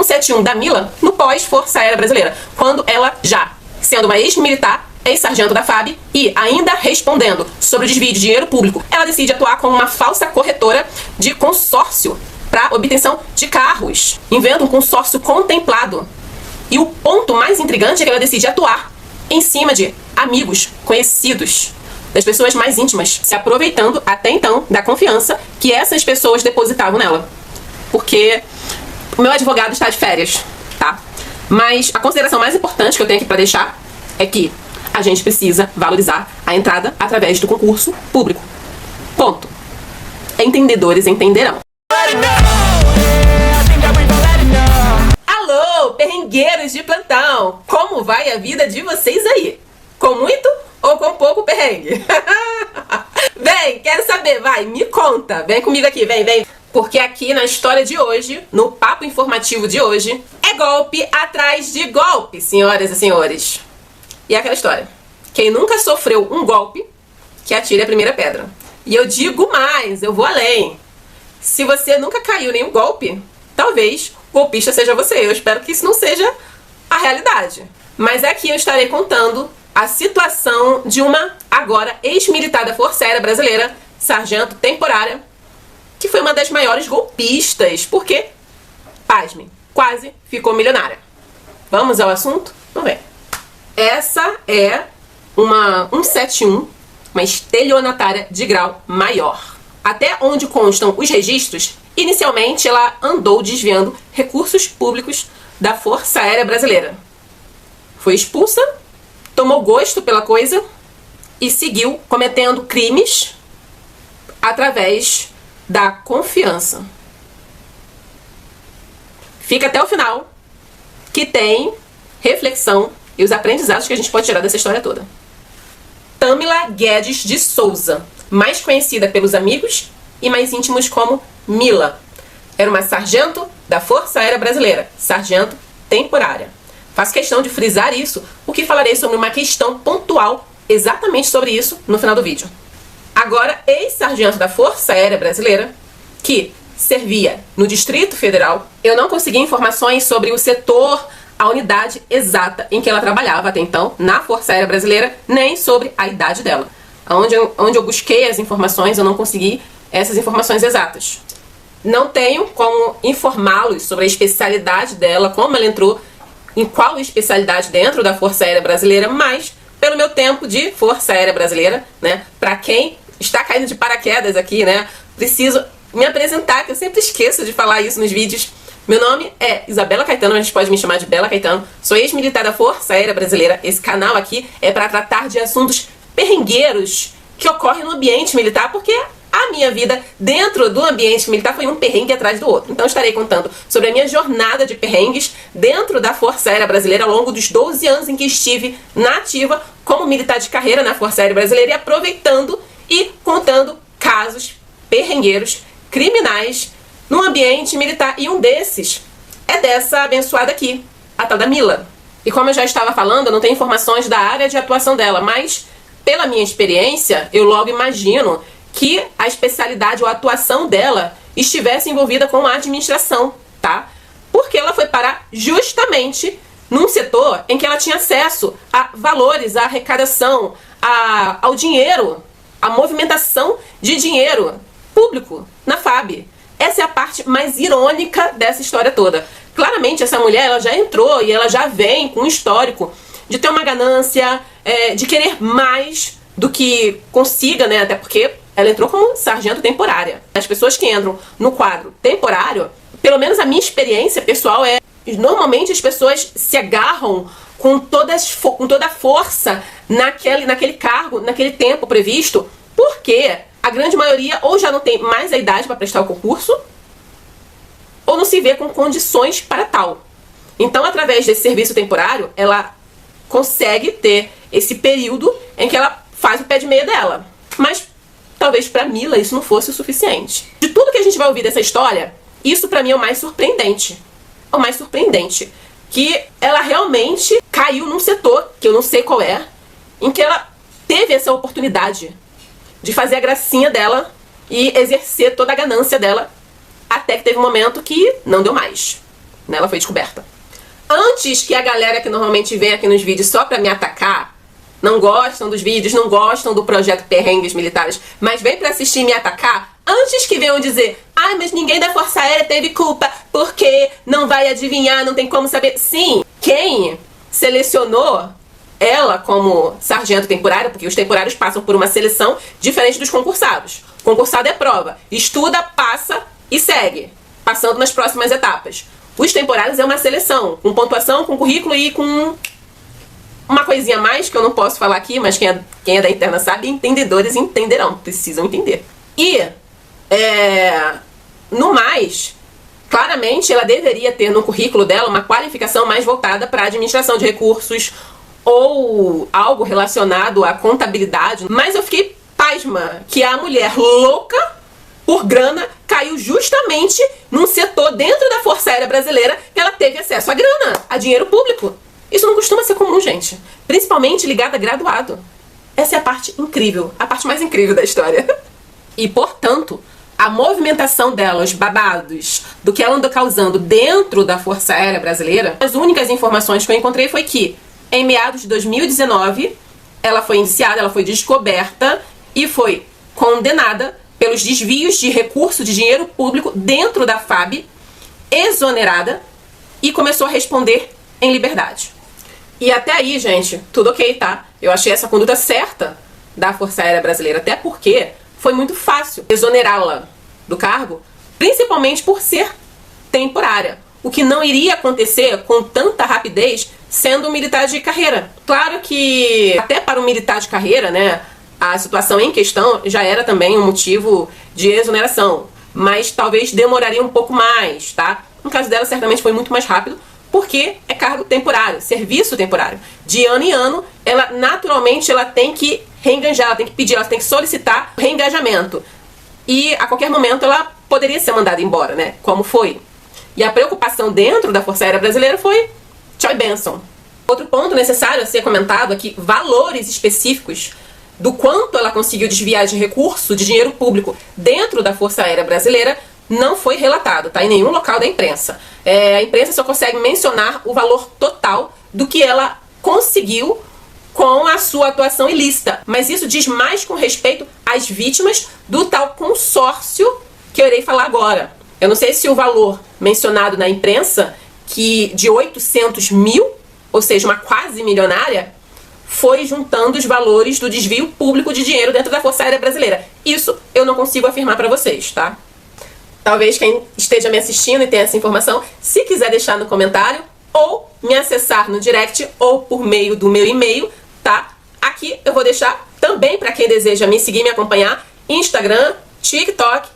171 da Mila no pós-Força Aérea Brasileira, quando ela, já sendo uma ex-militar, ex-sargento da FAB e ainda respondendo sobre o desvio de dinheiro público, ela decide atuar como uma falsa corretora de consórcio para obtenção de carros. Inventa um consórcio contemplado. E o ponto mais intrigante é que ela decide atuar em cima de amigos, conhecidos, das pessoas mais íntimas, se aproveitando até então da confiança que essas pessoas depositavam nela. Porque o meu advogado está de férias, tá? Mas a consideração mais importante que eu tenho aqui para deixar é que a gente precisa valorizar a entrada através do concurso público. Ponto. Entendedores entenderão. Alô, perrengueiros de plantão! Como vai a vida de vocês aí? Com muito ou com pouco perrengue? Vem, quero saber, vai, me conta. Vem comigo aqui, vem. Porque aqui na história de hoje, no papo informativo de hoje, é golpe atrás de golpe, senhoras e senhores. E é aquela história. Quem nunca sofreu um golpe, que atire a primeira pedra. E eu digo mais, eu vou além. Se você nunca caiu em nenhum golpe, talvez o golpista seja você. Eu espero que isso não seja a realidade. Mas aqui eu estarei contando a situação de uma agora ex-militar da Força Aérea Brasileira, sargento temporária, que foi uma das maiores golpistas, porque, pasmem, quase ficou milionária. Vamos ao assunto? Vamos ver. Essa é uma 171, uma estelionatária de grau maior. Até onde constam os registros, inicialmente ela andou desviando recursos públicos da Força Aérea Brasileira. Foi expulsa, tomou gosto pela coisa e seguiu cometendo crimes através da confiança. Fica até o final, que tem reflexão e os aprendizados que a gente pode tirar dessa história toda. Tâmila Guedes de Souza, mais conhecida pelos amigos e mais íntimos como Mila, era uma sargento da Força Aérea Brasileira, sargento temporária. Faço questão de frisar isso, porque falarei sobre uma questão pontual exatamente sobre isso no final do vídeo. Agora, ex-sargento da Força Aérea Brasileira, que servia no Distrito Federal, eu não consegui informações sobre o setor, a unidade exata em que ela trabalhava até então, na Força Aérea Brasileira, nem sobre a idade dela. Onde eu busquei as informações, eu não consegui essas informações exatas. Não tenho como informá-los sobre a especialidade dela, como ela entrou, em qual especialidade dentro da Força Aérea Brasileira, mas pelo meu tempo de Força Aérea Brasileira, né, pra quem está caindo de paraquedas aqui, né, preciso me apresentar, que eu sempre esqueço de falar isso nos vídeos. Meu nome é Isabela Caetano, a gente pode me chamar de Bela Caetano. Sou ex-militar da Força Aérea Brasileira. Esse canal aqui é para tratar de assuntos perrengueiros que ocorrem no ambiente militar, porque a minha vida dentro do ambiente militar foi um perrengue atrás do outro. Então estarei contando sobre a minha jornada de perrengues dentro da Força Aérea Brasileira ao longo dos 12 anos em que estive na ativa como militar de carreira na Força Aérea Brasileira e aproveitando e contando casos perrengueiros, criminais, no ambiente militar. E um desses é dessa abençoada aqui, a tal da Mila. E como eu já estava falando, eu não tenho informações da área de atuação dela, mas pela minha experiência, eu logo imagino que a especialidade ou a atuação dela estivesse envolvida com a administração, tá? Porque ela foi parar justamente num setor em que ela tinha acesso a valores, a arrecadação, ao dinheiro, a movimentação de dinheiro público na FAB. Essa é a parte mais irônica dessa história toda. Claramente essa mulher, ela já entrou e ela já vem com um histórico de ter uma ganância, de querer mais do que consiga, né? Até porque ela entrou como sargento temporária. As pessoas que entram no quadro temporário, pelo menos a minha experiência pessoal normalmente as pessoas se agarram com toda a força naquele cargo, naquele tempo previsto, porque a grande maioria ou já não tem mais a idade para prestar o concurso, ou não se vê com condições para tal. Então, através desse serviço temporário, ela consegue ter esse período em que ela faz o pé de meia dela. Mas talvez para Mila isso não fosse o suficiente. De tudo que a gente vai ouvir dessa história, isso para mim é o mais surpreendente. O mais surpreendente. Que ela realmente caiu num setor, que eu não sei qual é, em que ela teve essa oportunidade de fazer a gracinha dela e exercer toda a ganância dela, até que teve um momento que não deu mais. né? Ela foi descoberta. Antes que a galera que normalmente vem aqui nos vídeos só pra me atacar, não gostam dos vídeos, não gostam do projeto Perrengues Militares, mas vem pra assistir e me atacar, antes que venham dizer, ah, mas ninguém da Força Aérea teve culpa, porque não vai adivinhar, não tem como saber. Sim, quem selecionou ela como sargento temporário, porque os temporários passam por uma seleção diferente dos concursados. Concursado é prova, estuda, passa e segue, passando nas próximas etapas. Os temporários é uma seleção, com pontuação, com currículo e com uma coisinha a mais que eu não posso falar aqui, mas quem é da interna sabe, entendedores entenderão, precisam entender. E, no mais, claramente ela deveria ter no currículo dela uma qualificação mais voltada para a administração de recursos ou algo relacionado à contabilidade, mas eu fiquei pasma que a mulher louca por grana caiu justamente num setor dentro da Força Aérea Brasileira que ela teve acesso a grana, a dinheiro público. Isso não costuma ser comum, gente. Principalmente ligado a graduado. Essa é a parte incrível, a parte mais incrível da história. E, portanto, a movimentação dela, os babados, do que ela andou causando dentro da Força Aérea Brasileira, as únicas informações que eu encontrei foi que, em meados de 2019, ela foi indiciada, ela foi descoberta e foi condenada pelos desvios de recurso de dinheiro público dentro da FAB, exonerada, e começou a responder em liberdade. E até aí, gente, tudo ok, tá? Eu achei essa conduta certa da Força Aérea Brasileira, até porque foi muito fácil exonerá-la do cargo, principalmente por ser temporária, o que não iria acontecer com tanta rapidez sendo um militar de carreira. Claro que até para um militar de carreira, né, a situação em questão já era também um motivo de exoneração, mas talvez demoraria um pouco mais, tá? No caso dela, certamente foi muito mais rápido, porque é cargo temporário, serviço temporário. De ano em ano, ela naturalmente ela tem que reengajar, ela tem que pedir, ela tem que solicitar reengajamento. E a qualquer momento ela poderia ser mandada embora, né? Como foi. E a preocupação dentro da Força Aérea Brasileira foi tchau e benção. Outro ponto necessário a ser comentado é que valores específicos do quanto ela conseguiu desviar de recurso, de dinheiro público dentro da Força Aérea Brasileira não foi relatado, tá? Em nenhum local da imprensa. A imprensa só consegue mencionar o valor total do que ela conseguiu com a sua atuação ilícita. Mas isso diz mais com respeito às vítimas do tal consórcio que eu irei falar agora. Eu não sei se o valor mencionado na imprensa, que de 800 mil, ou seja, uma quase milionária, foi juntando os valores do desvio público de dinheiro dentro da Força Aérea Brasileira. Isso eu não consigo afirmar para vocês, tá? Talvez quem esteja me assistindo e tenha essa informação, se quiser deixar no comentário, ou me acessar no direct, ou por meio do meu e-mail, tá? Aqui eu vou deixar também para quem deseja me seguir, me acompanhar, Instagram, TikTok,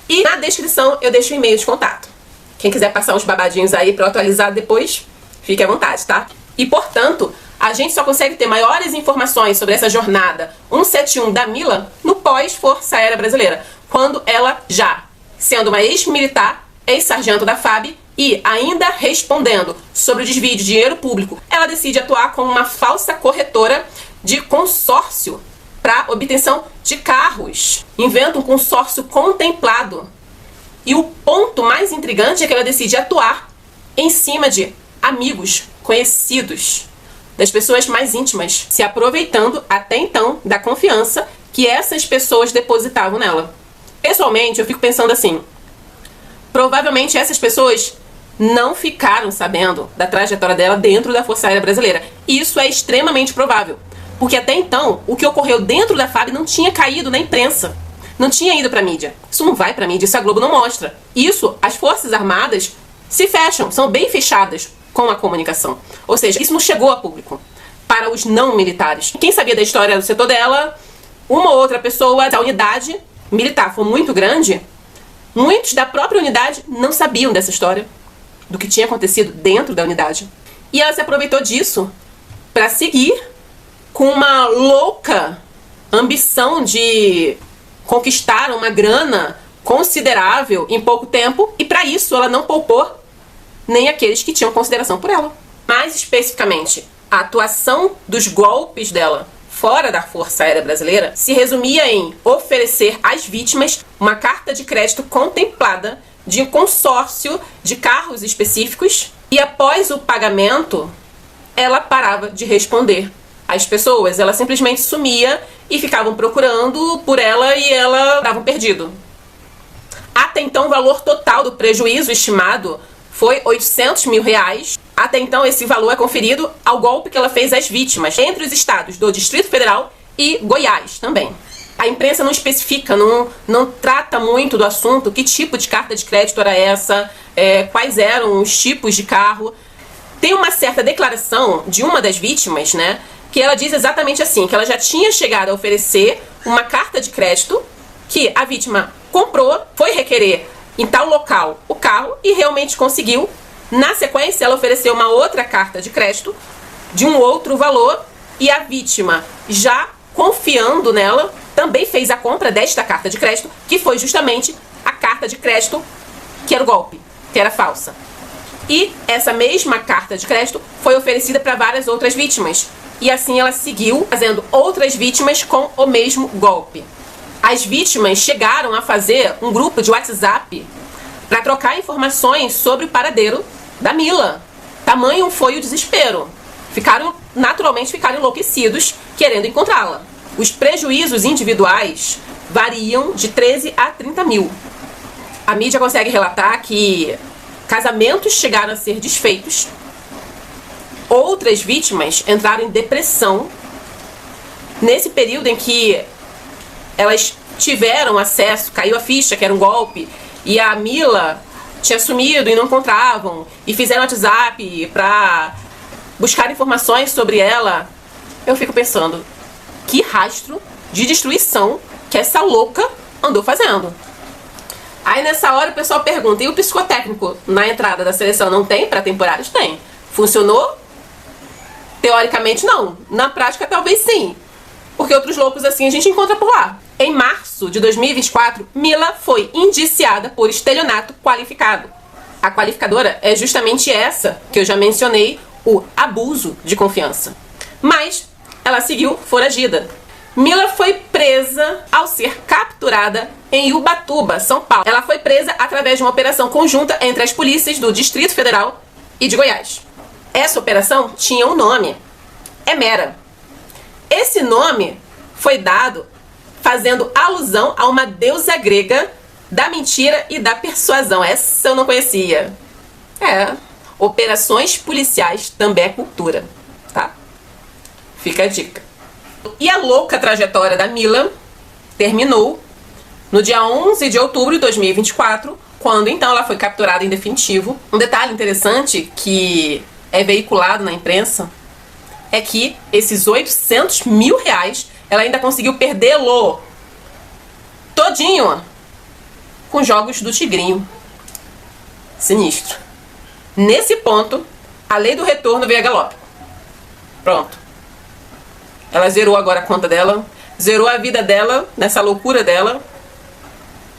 e na descrição eu deixo o e-mail de contato. Quem quiser passar uns babadinhos aí para eu atualizar depois, fique à vontade, tá? E, portanto, a gente só consegue ter maiores informações sobre essa jornada 171 da Mila no pós-Força Aérea Brasileira, quando ela já, sendo uma ex-militar, ex-sargento da FAB e ainda respondendo sobre o desvio de dinheiro público, ela decide atuar como uma falsa corretora de consórcio para obtenção de carros. Inventa um consórcio contemplado. E o ponto mais intrigante é que ela decide atuar em cima de amigos, conhecidos, das pessoas mais íntimas, se aproveitando até então da confiança que essas pessoas depositavam nela. Pessoalmente, eu fico pensando assim, provavelmente essas pessoas não ficaram sabendo da trajetória dela dentro da Força Aérea Brasileira. E isso é extremamente provável, porque até então, o que ocorreu dentro da FAB não tinha caído na imprensa, não tinha ido pra mídia. Isso não vai pra mídia, isso a Globo não mostra. Isso, as Forças Armadas se fecham, são bem fechadas com a comunicação. Ou seja, isso não chegou a público para os não militares. Quem sabia da história do setor dela, uma ou outra pessoa da unidade militar foi muito grande, muitos da própria unidade não sabiam dessa história, do que tinha acontecido dentro da unidade. E ela se aproveitou disso para seguir com uma louca ambição de conquistar uma grana considerável em pouco tempo, e para isso ela não poupou nem aqueles que tinham consideração por ela. Mais especificamente, a atuação dos golpes dela fora da Força Aérea Brasileira se resumia em oferecer às vítimas uma carta de crédito contemplada de um consórcio de carros específicos e após o pagamento ela parava de responder às pessoas. Ela simplesmente sumia e ficavam procurando por ela e ela dava um perdido. Até então o valor total do prejuízo estimado foi R$800 mil. Até então esse valor é conferido ao golpe que ela fez às vítimas, entre os estados do Distrito Federal e Goiás também. A imprensa não especifica, não trata muito do assunto, que tipo de carta de crédito era essa, quais eram os tipos de carro. Tem uma certa declaração de uma das vítimas, né, que ela diz exatamente assim, que ela já tinha chegado a oferecer uma carta de crédito, que a vítima comprou, foi requerer em tal local o carro e realmente conseguiu. Na sequência, ela ofereceu uma outra carta de crédito de um outro valor e a vítima, já confiando nela, também fez a compra desta carta de crédito, que foi justamente a carta de crédito que era o golpe, que era falsa. E essa mesma carta de crédito foi oferecida para várias outras vítimas. E assim ela seguiu fazendo outras vítimas com o mesmo golpe. As vítimas chegaram a fazer um grupo de WhatsApp para trocar informações sobre o paradeiro da Mila. Tamanho foi o desespero. Naturalmente ficaram enlouquecidos querendo encontrá-la. Os prejuízos individuais variam de 13 a 30 mil. A mídia consegue relatar que casamentos chegaram a ser desfeitos, outras vítimas entraram em depressão nesse período em que elas tiveram acesso, caiu a ficha que era um golpe, e a Mila tinha sumido e não encontravam, e fizeram WhatsApp para buscar informações sobre ela. Eu fico pensando, que rastro de destruição que essa louca andou fazendo. Aí nessa hora o pessoal pergunta, e o psicotécnico na entrada da seleção não tem? Para temporários tem. Funcionou? Teoricamente não. Na prática talvez sim. Porque outros loucos assim a gente encontra por lá. Em março de 2024, Mila foi indiciada por estelionato qualificado. A qualificadora é justamente essa que eu já mencionei, o abuso de confiança. Mas ela seguiu foragida. Mila foi presa ao ser capturada em Ubatuba, São Paulo. Ela foi presa através de uma operação conjunta entre as polícias do Distrito Federal e de Goiás. Essa operação tinha um nome, Hemera. Esse nome foi dado fazendo alusão a uma deusa grega da mentira e da persuasão. Essa eu não conhecia. Operações policiais também é cultura, tá? Fica a dica. E a louca trajetória da Mila terminou no dia 11 de outubro de 2024, quando então ela foi capturada em definitivo. Um detalhe interessante que é veiculado na imprensa é que esses R$800 mil ela ainda conseguiu perdê-lo todinho com jogos do Tigrinho. Sinistro. Nesse ponto, a lei do retorno veio a galope. Pronto. Ela zerou agora a conta dela, zerou a vida dela, nessa loucura dela.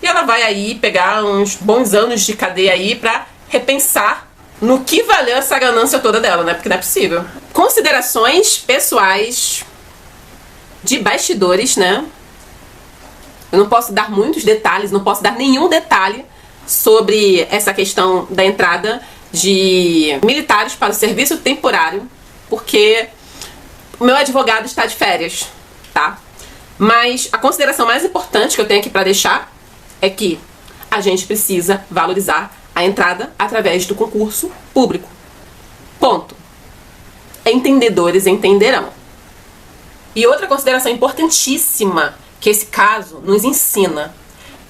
E ela vai aí pegar uns bons anos de cadeia aí pra repensar no que valeu essa ganância toda dela, né? Porque não é possível. Considerações pessoais de bastidores, né? Eu não posso dar muitos detalhes, não posso dar nenhum detalhe sobre essa questão da entrada de militares para o serviço temporário, porque o meu advogado está de férias, tá? Mas a consideração mais importante que eu tenho aqui para deixar é que a gente precisa valorizar a entrada através do concurso público. Ponto. Entendedores entenderão. E outra consideração importantíssima que esse caso nos ensina,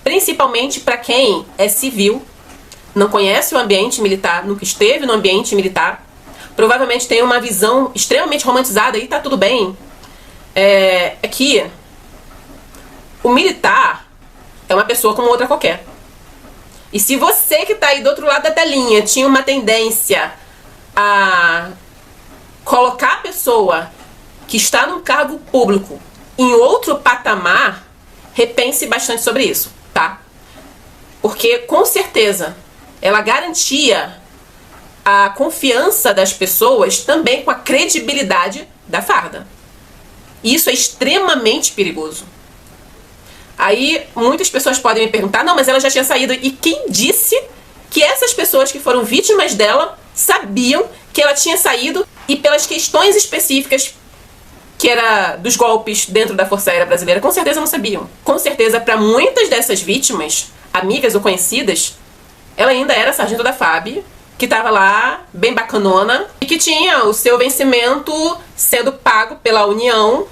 principalmente para quem é civil, não conhece o ambiente militar, nunca esteve no ambiente militar, provavelmente tem uma visão extremamente romantizada e tá tudo bem, é que o militar é uma pessoa como outra qualquer. E se você que tá aí do outro lado da telinha tinha uma tendência a colocar a pessoa que está num cargo público em outro patamar, repense bastante sobre isso, tá? Porque com certeza ela garantia a confiança das pessoas também com a credibilidade da farda. E isso é extremamente perigoso. Aí muitas pessoas podem me perguntar, não, mas ela já tinha saído. E quem disse que essas pessoas que foram vítimas dela sabiam que ela tinha saído e pelas questões específicas que era dos golpes dentro da Força Aérea Brasileira? Com certeza não sabiam. Com certeza, para muitas dessas vítimas, amigas ou conhecidas, ela ainda era sargento da FAB, que estava lá, bem bacanona, e que tinha o seu vencimento sendo pago pela União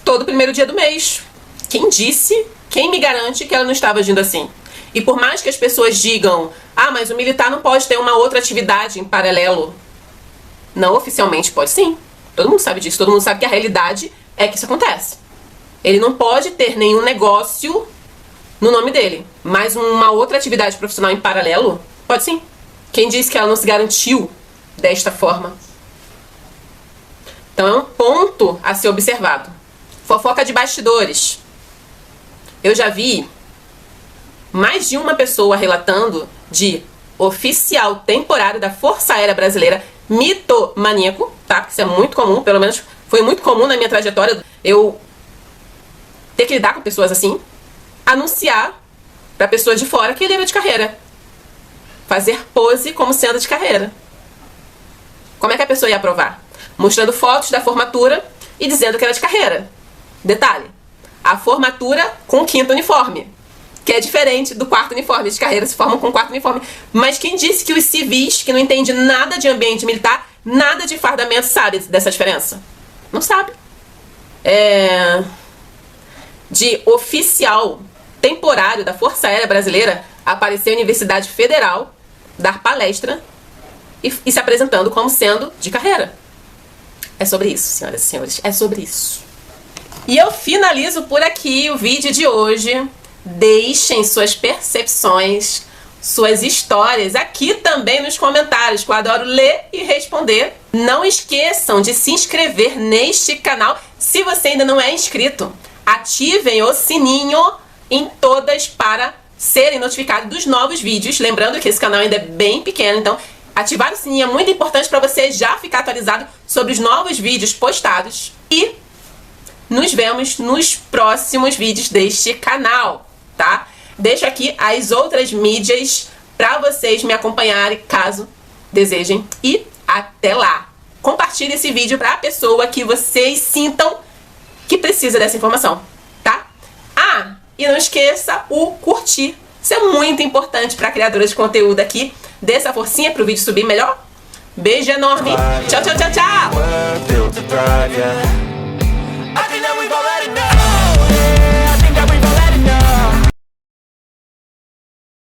todo primeiro dia do mês. Quem disse, quem me garante que ela não estava agindo assim? E por mais que as pessoas digam, ah, mas o militar não pode ter uma outra atividade em paralelo. Não oficialmente pode sim. Todo mundo sabe disso, todo mundo sabe que a realidade é que isso acontece. Ele não pode ter nenhum negócio no nome dele, mas uma outra atividade profissional em paralelo, pode sim. Quem disse que ela não se garantiu desta forma? Então é um ponto a ser observado. Fofoca de bastidores. Eu já vi mais de uma pessoa relatando de oficial temporário da Força Aérea Brasileira mitomaníaco, tá? Porque isso é muito comum, pelo menos foi muito comum na minha trajetória eu ter que lidar com pessoas assim, anunciar pra pessoa de fora que ele era de carreira. Fazer pose como sendo de carreira. Como é que a pessoa ia aprovar? Mostrando fotos da formatura e dizendo que era de carreira. Detalhe, a formatura com o 5º uniforme, que é diferente do 4º uniforme. De carreira se formam com o 4º uniforme. Mas quem disse que os civis, que não entendem nada de ambiente militar, nada de fardamento, sabe dessa diferença? Não sabe. De oficial temporário da Força Aérea Brasileira aparecer à Universidade Federal, dar palestra e se apresentando como sendo de carreira. É sobre isso, senhoras e senhores. É sobre isso. E eu finalizo por aqui o vídeo de hoje. Deixem suas percepções, suas histórias aqui também nos comentários, que eu adoro ler e responder. Não esqueçam de se inscrever neste canal. Se você ainda não é inscrito, ativem o sininho em todas para serem notificados dos novos vídeos. Lembrando que esse canal ainda é bem pequeno, então ativar o sininho é muito importante para você já ficar atualizado sobre os novos vídeos postados. E nos vemos nos próximos vídeos deste canal, tá? Deixo aqui as outras mídias para vocês me acompanharem caso desejem. E até lá! Compartilhe esse vídeo para a pessoa que vocês sintam que precisa dessa informação, tá? Ah, e não esqueça o curtir. Isso é muito importante para criadora de conteúdo aqui. Dê essa forcinha para o vídeo subir melhor. Beijo enorme. Tchau, tchau, tchau, tchau!